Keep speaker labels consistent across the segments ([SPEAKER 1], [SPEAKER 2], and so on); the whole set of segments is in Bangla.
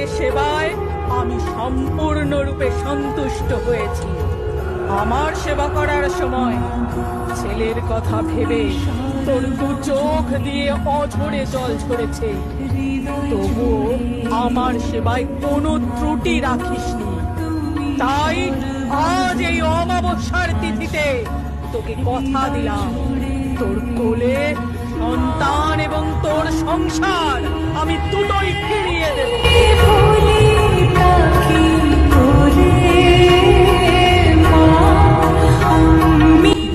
[SPEAKER 1] মায়ের সেবায় আমি সম্পূর্ণরূপে সন্তুষ্ট হয়েছি। আমার সেবা করার সময় ছেলের কথা ভেবে তোর দু চোখ দিয়ে অঝরে জল ঝরেছে, তবুও আমার সেবায় কোনো ত্রুটি রাখিসনি। তাই আজ এই অমাবস্যার তিথিতে তোকে কথা দিলাম, তোর কোলে সন্তান এবং তোর সংসার আমি দুটোই ফিরিয়ে দেব।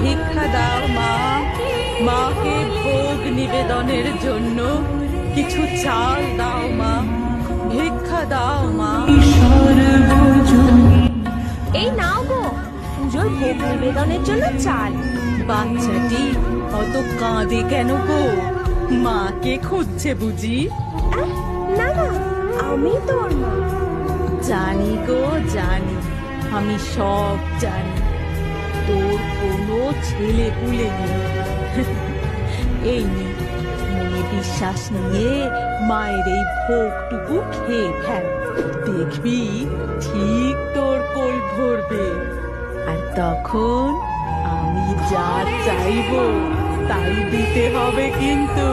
[SPEAKER 1] ভিক্ষা দাও মা, মাকে ভোগ নিবেদনের জন্য কিছু চাল দাও মা, ভিক্ষা দাও মা।
[SPEAKER 2] এই নাও গো পুজোর ভোগ নিবেদনের জন্য চাল।
[SPEAKER 1] বাচ্চাটি অত কাঁদে কেন গো? মাকে খুঁজছে বুঝি?
[SPEAKER 2] না না, আমি তোর মা।
[SPEAKER 1] জানি গো জানি, আমি সব জানি। তোর কোনো ছেলে পুলে নেই। এই নে, মনে বিশ্বাস নিয়ে মায়ের এই ভোগটুকু খেয়ে ফেল, দেখবি ঠিক তোর কোল ভরবে। আর তখন আমি যা চাইবো তাই দিতে হবে কিন্তু।